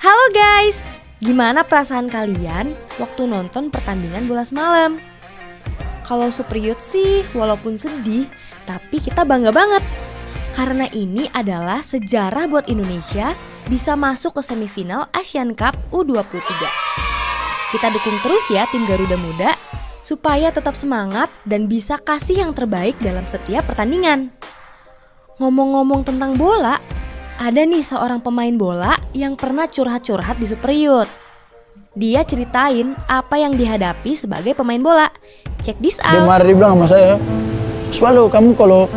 Halo guys, gimana perasaan kalian waktu nonton pertandingan bola semalam? Kalau Super Youth sih walaupun sedih, tapi kita bangga banget. Karena ini adalah sejarah buat Indonesia bisa masuk ke semifinal Asian Cup U23. Kita dukung terus ya tim Garuda Muda, supaya tetap semangat dan bisa kasih yang terbaik dalam setiap pertandingan. Ngomong-ngomong tentang bola, ada nih seorang pemain bola yang pernah curhat-curhat di Super Youth. Dia ceritain apa yang dihadapi sebagai pemain bola. Check this out. Dia marah, dia bilang sama saya, "Selalu kamu kalau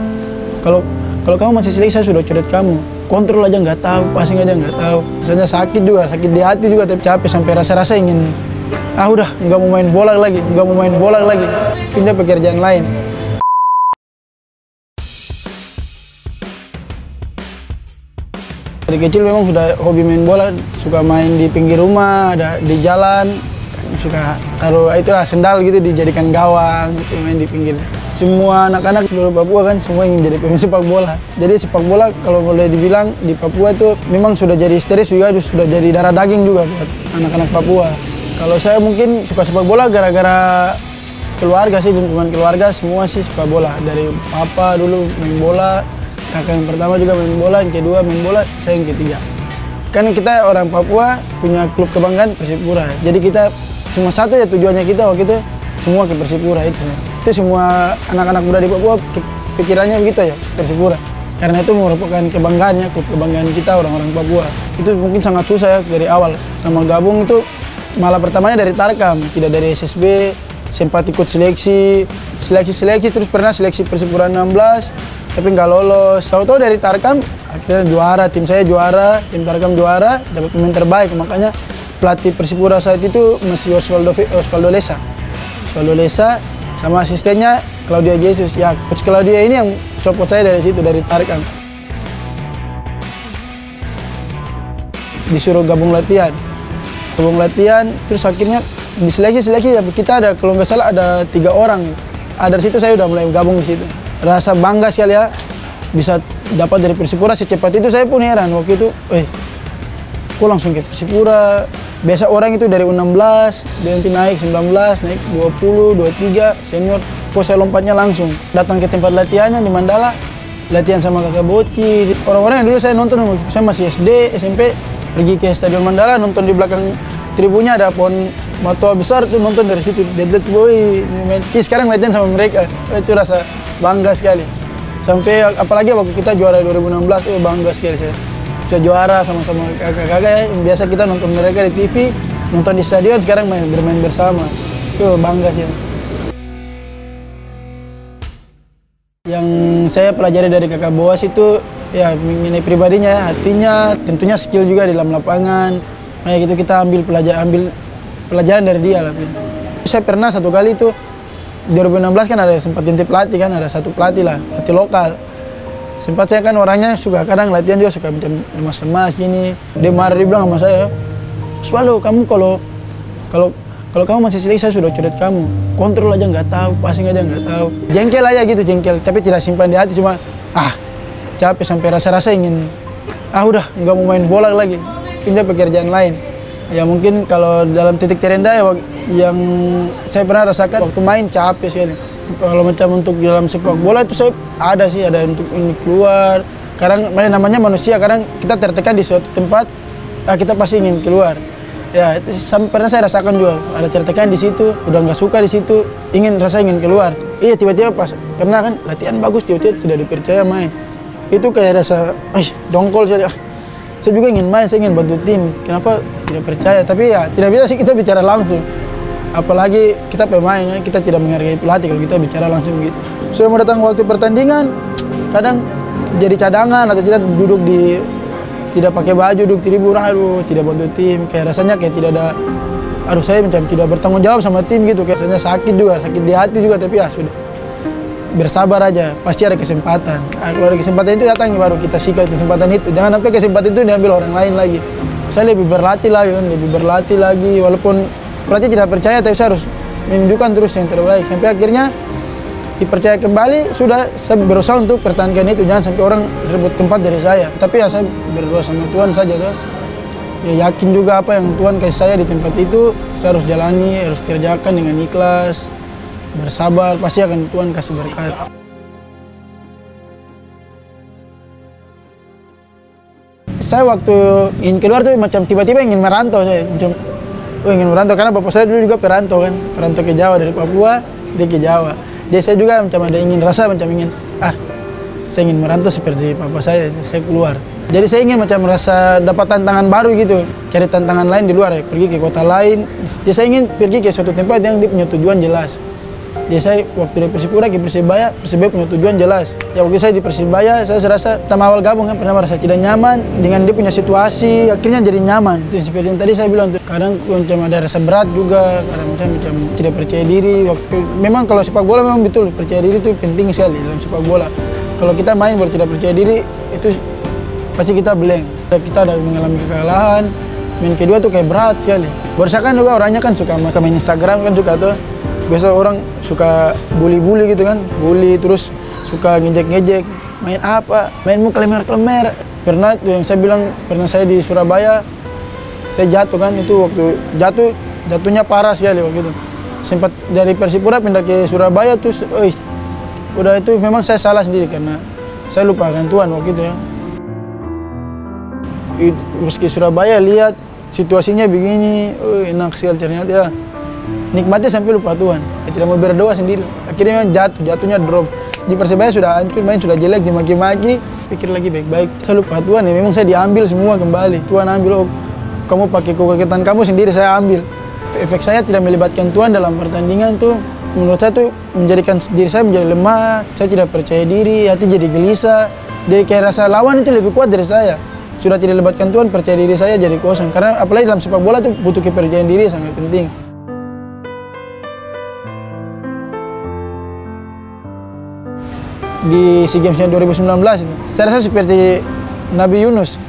kamu masih cilik saya sudah coret kamu. Kontrol aja nggak tahu, passing aja nggak tahu. Misalnya sakit juga, sakit di hati juga, tapi capek sampai rasa-rasa ingin udah nggak mau main bola lagi, pindah pekerjaan lain." Dari kecil memang sudah hobi main bola, suka main di pinggir rumah, ada di jalan, suka taruh itulah sendal gitu dijadikan gawang, gitu, main di pinggir. Semua anak-anak seluruh Papua kan semua ingin jadi pemain sepak bola. Jadi sepak bola kalau boleh dibilang di Papua itu memang sudah jadi histeris juga, sudah jadi darah daging juga buat anak-anak Papua. Kalau saya mungkin suka sepak bola gara-gara keluarga sih, lingkungan keluarga semua sih suka bola. Dari papa dulu main bola, kakak yang pertama juga main bola, yang kedua main bola, saya yang ketiga. Kan kita orang Papua punya klub kebanggaan Persipura. Jadi kita cuma satu ya tujuannya kita waktu itu semua ke Persipura itu. Itu semua anak-anak muda di Papua pikirannya begitu ya, Persipura. Karena itu merupakan kebanggaannya, klub kebanggaan kita orang-orang Papua. Itu mungkin sangat susah ya dari awal. Sama gabung itu malah pertamanya dari Tarkam, tidak dari SSB. Sempat ikut seleksi terus pernah seleksi Persipura 16. Tapi nggak lolos. Tahu-tahu dari Tarkam akhirnya juara, tim saya juara, tim Tarkam juara, dapat pemain terbaik. Makanya pelatih Persipura saat itu masih Osvaldo Lesa sama asistennya Claudia Jesus. Ya, coach Claudia ini yang copot saya dari situ, dari Tarkam. Disuruh gabung latihan, terus akhirnya di seleksi ya kita ada, kalau nggak salah ada 3 orang. Dari situ saya udah mulai gabung di situ. Rasa bangga sekali ya, bisa dapat dari Persipura secepat itu. Saya pun heran waktu itu, kok langsung ke Persipura? Biasa orang itu dari U16, dia nanti naik 19, naik 20, 23, senior. Kok saya lompatnya langsung datang ke tempat latihannya di Mandala, latihan sama kakak Boci. Orang-orang yang dulu saya nonton, saya masih SD, SMP, pergi ke Stadion Mandala, nonton di belakang tribunnya ada pohon matua besar tuh, nonton dari situ. Dedet boy, sekarang latihan sama mereka, itu rasa bangga sekali. Sampai apalagi waktu kita juara 2016, bangga sekali saya. Bisa juara sama-sama kakak-kakak ya. Biasa kita nonton mereka di TV, nonton di stadion, sekarang bermain bersama. Itu bangga sih. Yang saya pelajari dari kakak Boas itu ya mengenai pribadinya, hatinya, tentunya skill juga di dalam lapangan. Kayak gitu kita ambil pelajaran dari dia lah. Saya pernah satu kali itu 2016 kan ada sempat ganti pelatih kan, ada satu pelatih lokal. Sempat saya kan orangnya suka kadang latihan juga suka macam lemas-lemas gini. Dia marah, dia bilang sama saya, "Selalu kamu kalau kamu masih cilik saya sudah coret kamu. Kontrol aja nggak tahu, passing aja nggak tahu." Jengkel aja gitu, tapi tidak simpan di hati, cuma capek sampai rasa-rasa ingin udah nggak mau main bola lagi, pindah pekerjaan lain. Ya mungkin kalau dalam titik terendah ya yang saya pernah rasakan waktu main capek sekali. Kalau macam untuk dalam sepak bola itu saya ada untuk ini keluar. Kadang namanya manusia, kadang kita tertekan di suatu tempat, kita pasti ingin keluar. Ya itu pernah saya rasakan juga, ada tertekan di situ, udah nggak suka di situ, ingin keluar. Iya tiba-tiba pas pernah kan latihan bagus, tiba-tiba tidak dipercaya main. Itu kayak rasa dongkol saya. Saya juga ingin main, saya ingin bantu tim. Kenapa tidak percaya? Tapi ya tidak bisa sih kita bicara langsung. Apalagi kita pemain, kita tidak menghargai pelatih kalau kita bicara langsung gitu. Sudah mau datang waktu pertandingan, kadang jadi cadangan atau tidak duduk tidak pakai baju, duduk tribun, tidak bantu tim. Kayak rasanya kayak tidak ada, saya macam tidak bertanggung jawab sama tim gitu. Kayak rasanya sakit di hati juga, tapi ya sudah. Bersabar aja, pasti ada kesempatan. Kalau ada kesempatan itu datang baru kita sikat kesempatan itu. Jangan sampai kesempatan itu diambil orang lain lagi. Saya lebih berlatih lagi, walaupun pelatih tidak percaya, tapi saya harus menunjukkan terus yang terbaik. Sampai akhirnya dipercaya kembali, sudah saya berusaha untuk pertahankan itu. Jangan sampai orang rebut tempat dari saya. Tapi ya saya berdoa sama Tuhan saja tuh. ya yakin juga apa yang Tuhan kasih saya di tempat itu, saya harus jalani, harus kerjakan dengan ikhlas, bersabar, pasti akan Tuhan kasih berkat. Saya waktu ingin keluar tuh macam tiba-tiba ingin merantau saya, macam ingin merantau karena bapak saya dulu juga perantau kan, perantau ke Jawa dari Papua, dia ke Jawa. Jadi saya juga macam ada ingin rasa macam ingin saya ingin merantau seperti papa saya keluar. Jadi saya ingin macam merasa dapat tantangan baru gitu, cari tantangan lain di luar ya, pergi ke kota lain. Jadi saya ingin pergi ke suatu tempat yang dia punya tujuan jelas. Jadi saya waktu di Persipura ke Persebaya punya tujuan jelas. Ya waktu saya di Persebaya saya serasa pertama awal gabung kan pernah merasa tidak nyaman dengan dia punya situasi, akhirnya jadi nyaman. Itu seperti yang tadi saya bilang tuh, kadang macam ada rasa berat juga, kadang macam tidak percaya diri. Memang kalau sepak bola memang betul percaya diri itu penting sekali dalam sepak bola. Kalau kita main baru tidak percaya diri itu pasti kita blank. Kita ada mengalami kekalahan. Main kedua tuh kayak berat sekali. Borsa kan juga orangnya kan suka main Instagram kan juga tuh. Biasa orang suka bully-bully gitu kan, bully terus suka ngejek-ngejek, main apa, mainmu klemer-klemer. Pernah tuh yang saya bilang, pernah saya di Surabaya, saya jatuh kan, itu waktu jatuhnya parah sekali waktu itu. Sempat dari Persipura pindah ke Surabaya terus, udah itu memang saya salah sendiri karena saya lupakan Tuhan waktu itu ya. Meski Surabaya lihat situasinya begini, enak sekali ternyata ya. Nikmatnya sampai lupa Tuhan, tidak mau berdoa sendiri. Akhirnya memang jatuhnya drop. Di Persebaya sudah hancur, main sudah jelek, dimaki-maki. Pikir lagi baik-baik, saya lupa Tuhan ya, memang saya diambil semua kembali. Tuhan ambil, kamu pakai kekuatan kamu sendiri, saya ambil. Efek saya tidak melibatkan Tuhan dalam pertandingan tuh, menurut saya tuh menjadikan diri saya menjadi lemah, saya tidak percaya diri, hati jadi gelisah. Jadi kayak rasa lawan itu lebih kuat dari saya. Sudah tidak melibatkan Tuhan, percaya diri saya jadi kosong. Karena apalagi dalam sepak bola tuh butuh kepercayaan diri sangat penting. Di SEA Games 2019 itu, saya rasa seperti Nabi Yunus.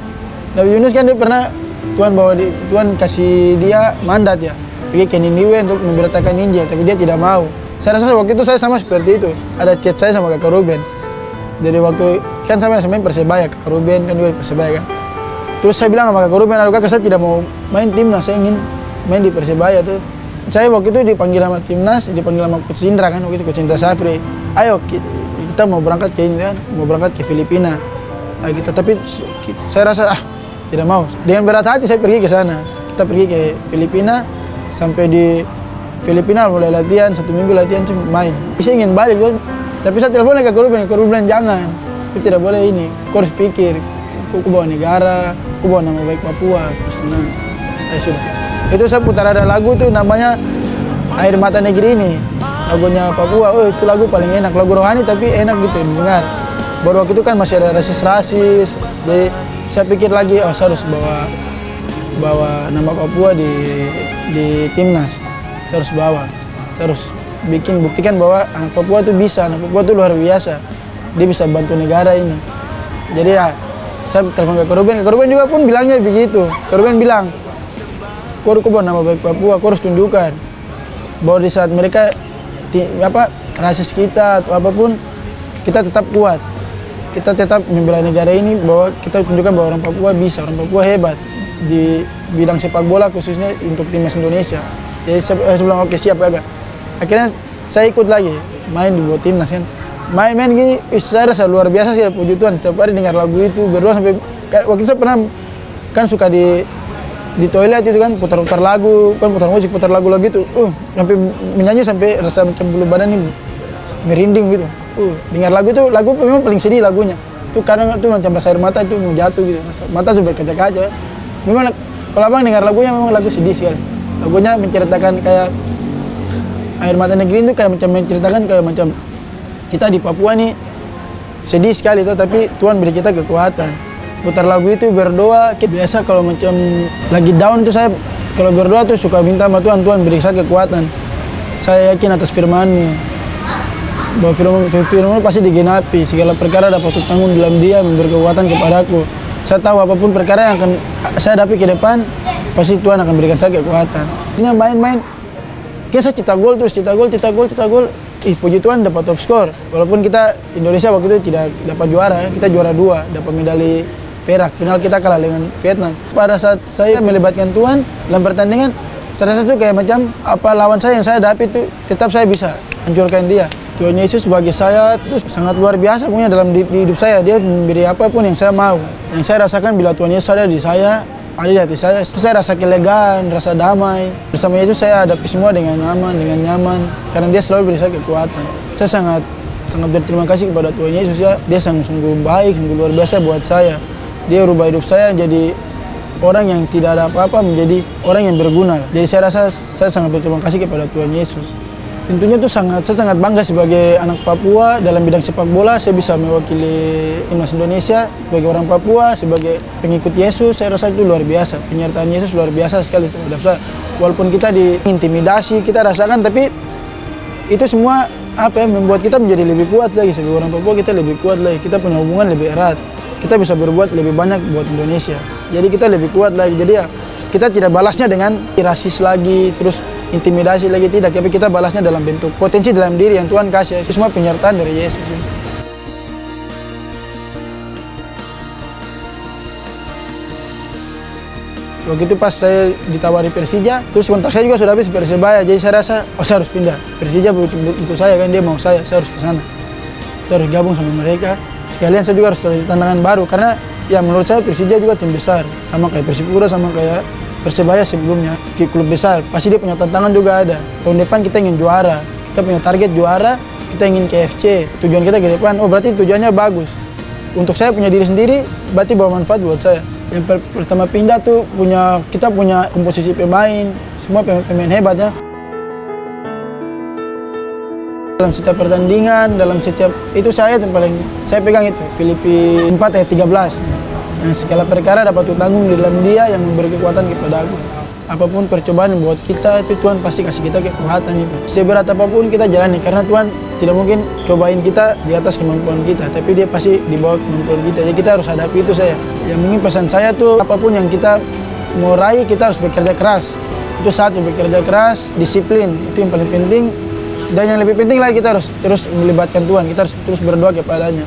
Nabi Yunus kan dia pernah Tuhan kasih dia mandat ya, pergi ke Niniwe untuk memberitakan Injil, tapi dia tidak mau. Saya rasa waktu itu saya sama seperti itu. Ada chat saya sama Kakak Ruben. Jadi waktu kan sama main Persebaya, Kakak Ruben kan juga Persebaya kan. Terus saya bilang sama Kakak Ruben, aduh Kakak saya tidak mau main timnas, saya ingin main di Persebaya tuh. Saya waktu itu dipanggil sama timnas, dipanggil sama Coach Indra kan, waktu itu Coach Indra Safri. Ayo kita mau berangkat ke ini kan, mau berangkat ke Filipina. Tapi saya rasa tidak mau. Dengan berat hati saya pergi ke sana. Kita pergi ke Filipina, sampai di Filipina mulai latihan, 1 minggu latihan cuma main. Saya ingin balik kan, tapi saya telepon ke Kak Ruben, jangan. Aku tidak boleh ini, aku harus pikir. Aku bawa negara, aku bawa nama baik Papua. Nah, sudah. Itu saya putar ada lagu tuh namanya Air Mata Negeri ini. Lagunya Papua, itu lagu paling enak, lagu rohani tapi enak gitu dengar. Baru waktu itu kan masih ada rasis-rasis, jadi saya pikir lagi, saya harus bawa nama Papua di timnas. Saya harus buktikan bahwa anak Papua itu bisa, anak Papua itu luar biasa, dia bisa bantu negara ini. Jadi ya, saya telepon ke Kak Ruben juga pun bilangnya begitu. Kak Ruben bilang, kau bawa nama baik Papua, kau harus tunjukkan bahwa di saat mereka rasis kita atau apapun, kita tetap kuat, kita tetap membela negara ini, bahwa kita tunjukkan bahwa orang Papua bisa, orang Papua hebat di bidang sepak bola khususnya untuk timnas Indonesia. Jadi saya bilang oke siap agak. Akhirnya saya ikut lagi main di buat timnas kan, main gini, saya rasa luar biasa sih, puji Tuhan. Setiap hari dengar lagu itu berdoa sampai waktu itu saya pernah kan suka di toilet itu kan putar-putar lagu, kan putar musik, putar lagu-lagu itu, sampai menyanyi sampai rasa macam bulu badan ini merinding gitu. Dengar lagu itu, lagu memang paling sedih lagunya. Itu kadang itu macam rasa air mata itu mau jatuh gitu, mata sudah berkaca-kaca. Memang kalau abang dengar lagunya memang lagu sedih sekali. Lagunya menceritakan kayak Air Mata Negeri itu kayak macam menceritakan kayak macam kita di Papua nih sedih sekali tuh, tapi Tuhan beri kita kekuatan. Putar lagu itu berdoa, biasa kalau macam lagi down tuh saya kalau berdoa tuh suka minta sama Tuhan, Tuhan beri saya kekuatan. Saya yakin atas firman-Mu, bahwa firman-Mu pasti digenapi, segala perkara dapat kutanggung dalam Dia, memberi kekuatan kepadaku. Saya tahu apapun perkara yang akan saya hadapi ke depan, pasti Tuhan akan berikan saya kekuatan. Ini main-main, saya cetak gol terus, cetak gol. Puji Tuhan dapat top skor. Walaupun kita Indonesia waktu itu tidak dapat juara, kita juara 2, dapat medali Perak. Final kita kalah dengan Vietnam. Pada saat saya melibatkan Tuhan dalam pertandingan, saya rasa itu kayak macam lawan saya yang saya hadapi itu tetap saya bisa hancurkan dia. Tuhan Yesus bagi saya itu sangat luar biasa punya dalam hidup saya. Dia memberi apapun yang saya mau. Yang saya rasakan bila Tuhan Yesus ada di saya, ada di hati saya rasa kelegaan, rasa damai. Bersama Yesus saya hadapi semua dengan aman, dengan nyaman. Karena dia selalu beri saya kekuatan. Saya sangat berterima kasih kepada Tuhan Yesus ya. Dia sungguh baik, sungguh luar biasa buat saya. Dia rubah hidup saya jadi orang yang tidak ada apa-apa menjadi orang yang berguna. Jadi saya rasa saya sangat berterima kasih kepada Tuhan Yesus. Tentunya saya sangat bangga sebagai anak Papua dalam bidang sepak bola. Saya bisa mewakili timnas Indonesia sebagai orang Papua, sebagai pengikut Yesus. Saya rasa itu luar biasa. Penyertaan Yesus luar biasa sekali terhadap saya. Walaupun kita diintimidasi, kita rasakan, tapi itu semua membuat kita menjadi lebih kuat lagi. Sebagai orang Papua kita lebih kuat lagi. Kita punya hubungan lebih erat. Kita bisa berbuat lebih banyak buat Indonesia. Jadi kita lebih kuat lagi. Jadi ya kita tidak balasnya dengan rasis lagi, terus intimidasi lagi, tidak. Tapi kita balasnya dalam bentuk potensi dalam diri yang Tuhan kasih. Itu semua penyertaan dari Yesus. Waktu itu pas saya ditawari Persija, terus kontrak saya juga sudah habis Persebaya. Jadi saya rasa, saya harus pindah. Persija untuk saya kan, dia mau saya harus ke sana. Saya harus gabung sama mereka. Sekalian saya juga harus tantangan baru, karena ya menurut saya Persija juga tim besar. Sama kayak Persipura, sama kayak Persebaya sebelumnya, di klub besar. Pasti dia punya tantangan juga ada. Tahun depan kita ingin juara. Kita punya target juara, kita ingin ke FC. Tujuan kita ke depan, berarti tujuannya bagus. Untuk saya punya diri sendiri, berarti bawa manfaat buat saya. Yang pertama pindah tuh kita punya komposisi pemain, semua pemain hebat ya. Dalam setiap pertandingan, dalam setiap itu saya pegang itu Filipi 4 ayat 13. Yang segala perkara dapat kutanggung di dalam Dia yang memberi kekuatan kepada aku. Apapun percobaan yang buat kita itu Tuhan pasti kasih kita kekuatan itu. Seberat apapun kita jalani, karena Tuhan tidak mungkin cobain kita di atas kemampuan kita, tapi Dia pasti di bawah kemampuan kita. Jadi kita harus hadapi itu saya. Yang mungkin pesan saya tuh apapun yang kita mau raih, kita harus bekerja keras. Itu satu, bekerja keras, disiplin itu yang paling penting. Dan yang lebih penting lagi kita harus terus melibatkan Tuhan, kita harus terus berdoa kepadanya.